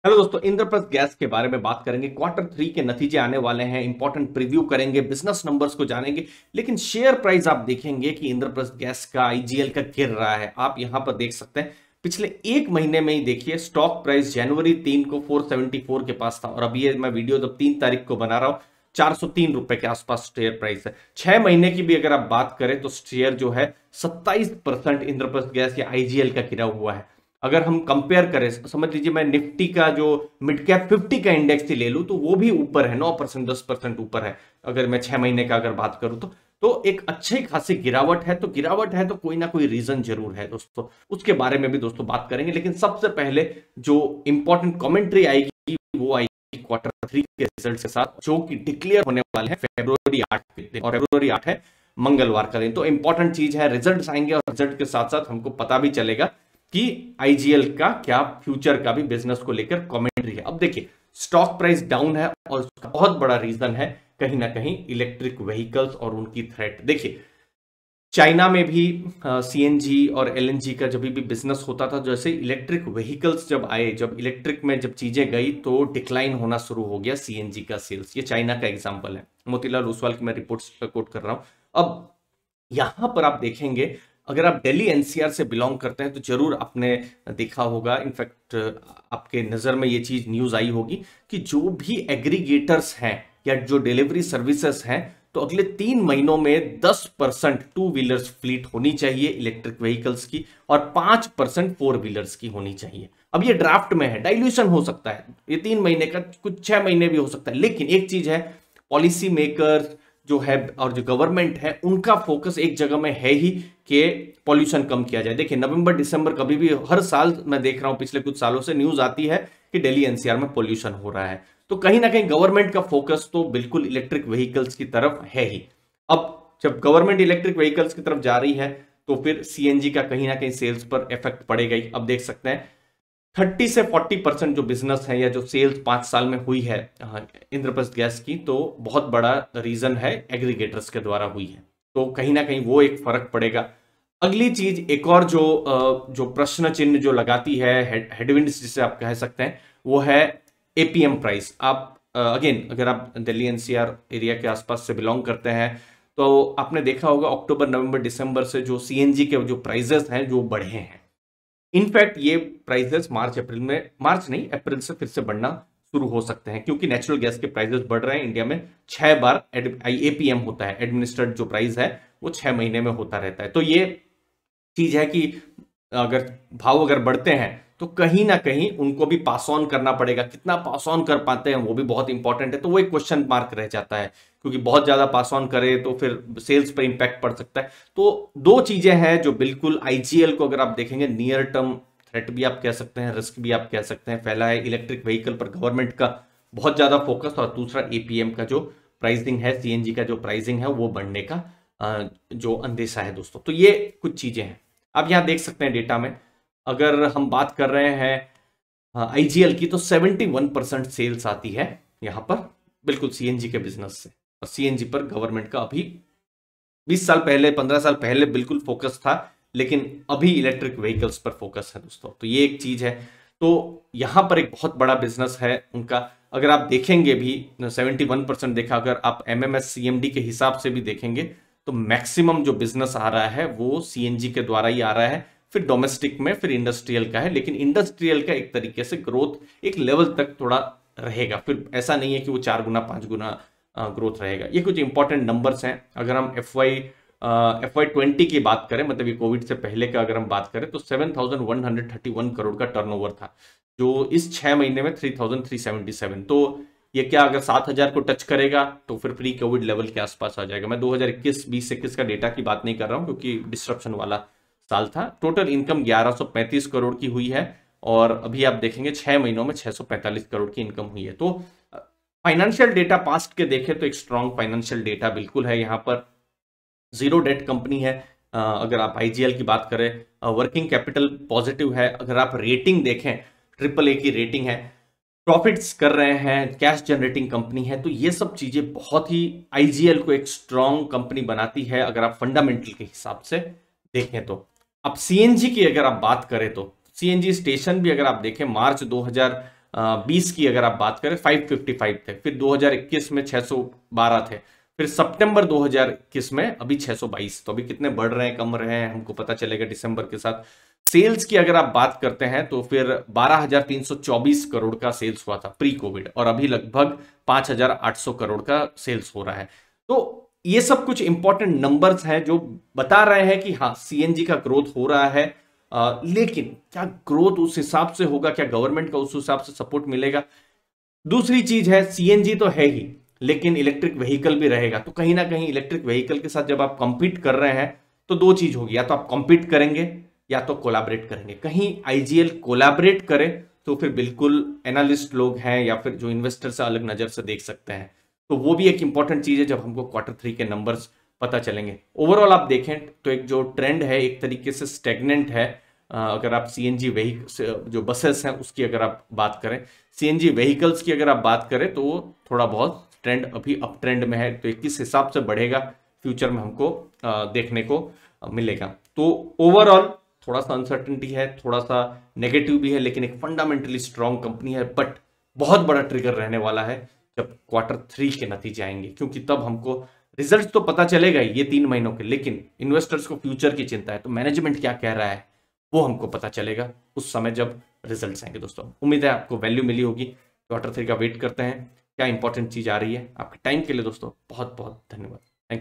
Hello दोस्तों, Indraprastha gas के बारे में बात करेंगे। क्वार्टर 3 के नतीजे आने वाले हैं, इंपॉर्टेंट प्रीव्यू करेंगे, बिजनेस नंबर्स को जानेंगे। लेकिन शेयर प्राइस आप देखेंगे कि इंद्रप्रस्थ गैस का, आईजीएल का गिर रहा है। आप यहां पर देख सकते हैं पिछले एक महीने में ही देखिए, स्टॉक प्राइस जनवरी 3 को 474 के पास था और अभी ये मैं वीडियो जब 3 तारीख को बना रहा हूं 403 रुपए के आसपास शेयर प्राइस है। 6 महीने की भी अगर आप बात करें तो शेयर जो है 27% इंद्रप्रस्थ गैस या आईजीएल का गिरा हुआ है। अगर हम कंपेयर करें, समझ लीजिए मैं निफ्टी का जो मिड कैप 50 का इंडेक्स ही ले लूं तो वो भी ऊपर है, 9% 10% ऊपर है। अगर मैं 6 महीने का अगर बात करूं तो एक अच्छी खासी गिरावट है। तो गिरावट है तो कोई ना कोई रीजन जरूर है दोस्तों, उसके बारे में भी दोस्तों बात करेंगे। लेकिन सबसे पहले जो इंपॉर्टेंट कमेंट्री आएगी वो आएगी क्वार्टर 3 के रिजल्ट के साथ, जो कि डिक्लेयर होने वाले हैं फेब्रुवरी 8 के दिन, और फेब्रुवरी 8 है मंगलवार का दिन। तो इंपॉर्टेंट चीज है, रिजल्ट आएंगे और रिजल्ट के साथ साथ हमको पता भी चलेगा कि आईजीएल का क्या फ्यूचर का भी बिजनेस को लेकर कमेंट्री है। अब देखिए, स्टॉक प्राइस डाउन है और उसका बहुत बड़ा रीजन है कहीं ना कहीं इलेक्ट्रिक व्हीकल्स और उनकी थ्रेट। देखिए, चाइना में भी सीएनजी और एलएनजी का जब भी बिजनेस होता था, जैसे इलेक्ट्रिक व्हीकल्स जब आए, जब इलेक्ट्रिक में जब चीजें गई तो डिक्लाइन होना शुरू हो गया सीएनजी का सेल्स। ये चाइना का एग्जांपल है, मोतीलाल ओसवाल की मैं रिपोर्ट्स कोट कर रहा हूं। अब यहां पर आप देखेंगे, अगर आप दिल्ली एनसीआर से बिलोंग करते हैं तो जरूर आपने देखा होगा, इनफैक्ट आपके नजर में ये चीज न्यूज आई होगी कि जो भी एग्रीगेटर्स हैं या जो डिलीवरी सर्विसेज हैं, तो अगले 3 महीनों में 10% टू व्हीलर्स फ्लीट होनी चाहिए इलेक्ट्रिक व्हीकल्स की और 5% फोर व्हीलर्स की होनी चाहिए। अब ये ड्राफ्ट में है, डाइल्यूशन हो सकता है, ये 3 महीने का, कुछ 6 महीने भी हो सकता है। लेकिन एक चीज है, पॉलिसी मेकर जो है और जो गवर्नमेंट है, उनका फोकस एक जगह में है ही कि पॉल्यूशन कम किया जाए। देखिए, नवंबर दिसंबर कभी भी, हर साल मैं देख रहा हूं पिछले कुछ सालों से न्यूज आती है कि दिल्ली एनसीआर में पॉल्यूशन हो रहा है। तो कहीं ना कहीं गवर्नमेंट का फोकस तो बिल्कुल इलेक्ट्रिक व्हीकल्स की तरफ है ही। अब जब गवर्नमेंट इलेक्ट्रिक व्हीकल्स की तरफ जा रही है तो फिर सीएनजी का कहीं ना कहीं सेल्स पर इफेक्ट पड़ेगा ही। अब देख सकते हैं 30 से 40% जो बिजनेस है या जो सेल्स 5 साल में हुई है इंद्रप्रस्थ गैस की, तो बहुत बड़ा रीजन है एग्रीगेटर्स के द्वारा हुई है। तो कहीं ना कहीं वो एक फर्क पड़ेगा। अगली चीज, एक और जो प्रश्न चिन्ह जो लगाती है, हेडविंड्स जिसे आप कह सकते हैं, वो है एपीएम प्राइस। आप अगेन, अगर आप दिल्ली एनसीआर एरिया के आसपास से बिलोंग करते हैं तो आपने देखा होगा अक्टूबर नवंबर दिसंबर से जो सीएनजी के जो प्राइजेस हैं जो बढ़े हैं। इनफैक्ट ये प्राइसेस मार्च अप्रैल में, मार्च नहीं अप्रैल से फिर से बढ़ना शुरू हो सकते हैं, क्योंकि नेचुरल गैस के प्राइसेस बढ़ रहे हैं। इंडिया में 6 बार एपीएम होता है, एडमिनिस्ट्रेड जो प्राइस है वो 6 महीने में होता रहता है। तो ये चीज है कि अगर भाव अगर बढ़ते हैं तो कहीं ना कहीं उनको भी पास ऑन करना पड़ेगा। कितना पास ऑन कर पाते हैं वो भी बहुत इंपॉर्टेंट है। तो वो एक क्वेश्चन मार्क रह जाता है, क्योंकि बहुत ज्यादा पास ऑन करे तो फिर सेल्स पर इंपैक्ट पड़ सकता है। तो दो चीजें हैं जो बिल्कुल आईजीएल को अगर आप देखेंगे, नियर टर्म थ्रेट भी आप कह सकते हैं, रिस्क भी आप कह सकते हैं, फैला है। इलेक्ट्रिक व्हीकल पर गवर्नमेंट का बहुत ज्यादा फोकस, और दूसरा एपीएम का जो प्राइसिंग है, सीएनजी का जो प्राइसिंग है वो बढ़ने का जो अंदेशा है दोस्तों। तो ये कुछ चीजें हैं। आप यहां देख सकते हैं डेटा में, अगर हम बात कर रहे हैं आईजीएल की, तो 71% सेल्स आती है यहां पर बिल्कुल सीएनजी के बिजनेस से। और सीएनजी पर गवर्नमेंट का अभी 20 साल पहले, 15 साल पहले बिल्कुल फोकस था, लेकिन अभी इलेक्ट्रिक व्हीकल्स पर फोकस है दोस्तों। तो ये एक चीज है। तो यहां पर एक बहुत बड़ा बिजनेस है उनका। अगर आप देखेंगे भी 71% देखा, अगर आप एमएमएस सीएमडी के हिसाब से भी देखेंगे तो मैक्सिमम जो बिजनेस आ रहा है वो सीएनजी के द्वारा ही आ रहा है, फिर डोमेस्टिक में, फिर इंडस्ट्रियल का है। लेकिन इंडस्ट्रियल का एक तरीके से ग्रोथ एक लेवल तक थोड़ा रहेगा, फिर ऐसा नहीं है कि वो 4 गुना 5 गुना ग्रोथ रहेगा। ये कुछ इंपॉर्टेंट नंबर्स हैं। अगर हम FY20 की बात करें, मतलब ये कोविड से पहले का अगर हम बात करें, तो 7,131 करोड़ का टर्नओवर था, जो इस 6 महीने में 3,377। तो ये क्या, अगर 7,000 को टच करेगा तो फिर प्री कोविड लेवल के आसपास आ जाएगा। मैं 2021-20 का डेटा की बात नहीं कर रहा हूं, क्योंकि डिस्ट्रप्शन वाला साल था। टोटल इनकम 1135 करोड़ की हुई है, और अभी आप देखेंगे 6 महीनों में 645 करोड़ की इनकम हुई है। तो फाइनेंशियल डेटा पास्ट के देखें तो एक स्ट्रॉन्ग फाइनेंशियल डेटा बिल्कुल है। यहाँ पर जीरो डेट कंपनी है। अगर आप आईजीएल की बात करें, वर्किंग कैपिटल पॉजिटिव है। अगर आप रेटिंग देखें, AAA की रेटिंग है, प्रॉफिट्स कर रहे हैं, कैश जनरेटिंग कंपनी है। तो ये सब चीजें बहुत ही आईजीएल को एक स्ट्रॉन्ग कंपनी बनाती है, अगर आप फंडामेंटल के हिसाब से देखें तो। अब सीएनजी की अगर आप बात करें तो सीएनजी स्टेशन भी अगर आप देखें, मार्च 20 की अगर आप बात करें 555 थे, फिर 2021 में 612 थे, फिर सितंबर 2021 में अभी 622। तो अभी कितने बढ़ रहे हैं कम रहे हैं हमको पता चलेगा दिसंबर के साथ। सेल्स की अगर आप बात करते हैं तो फिर 12,324 करोड़ का सेल्स हुआ था प्री कोविड, और अभी लगभग 5,800 करोड़ का सेल्स हो रहा है। तो ये सब कुछ इंपॉर्टेंट नंबर्स हैं जो बता रहे हैं कि हाँ सीएनजी का ग्रोथ हो रहा है। लेकिन क्या ग्रोथ उस हिसाब से होगा, क्या गवर्नमेंट का उस हिसाब से सपोर्ट मिलेगा? दूसरी चीज है, सीएनजी तो है ही, लेकिन इलेक्ट्रिक व्हीकल भी रहेगा। तो कहीं ना कहीं इलेक्ट्रिक व्हीकल के साथ जब आप कंपीट कर रहे हैं तो दो चीज होगी, या तो आप कंपीट करेंगे या तो कोलैबोरेट करेंगे। कहीं आईजीएल कोलैबोरेट करे तो फिर बिल्कुल एनालिस्ट लोग हैं या फिर जो इन्वेस्टर्स अलग नजर से देख सकते हैं। तो वो भी एक इंपॉर्टेंट चीज है जब हमको Q3 के नंबर्स पता चलेंगे। ओवरऑल आप देखें तो एक जो ट्रेंड है एक तरीके से स्टेगनेंट है। अगर आप सीएनजी व्हीकल जो बसेस हैं उसकी अगर आप बात करें, सीएनजी व्हीकल्स की अगर आप बात करें तो वो थोड़ा बहुत ट्रेंड अभी अप ट्रेंड में है। तो ये किस हिसाब से बढ़ेगा फ्यूचर में हमको देखने को मिलेगा। तो ओवरऑल थोड़ा सा अनसर्टेनिटी है, थोड़ा सा नेगेटिव भी है, लेकिन एक फंडामेंटली स्ट्रॉन्ग कंपनी है। बट बहुत बड़ा ट्रिगर रहने वाला है जब Q3 के नतीजे आएंगे, क्योंकि तब हमको रिजल्ट तो पता चलेगा ही ये 3 महीनों के, लेकिन इन्वेस्टर्स को फ्यूचर की चिंता है। तो मैनेजमेंट क्या कह रहा है वो हमको पता चलेगा उस समय जब रिजल्ट्स आएंगे। दोस्तों उम्मीद है आपको वैल्यू मिली होगी। Q3 का वेट करते हैं क्या इंपॉर्टेंट चीज आ रही है। आपके टाइम के लिए दोस्तों बहुत बहुत धन्यवाद।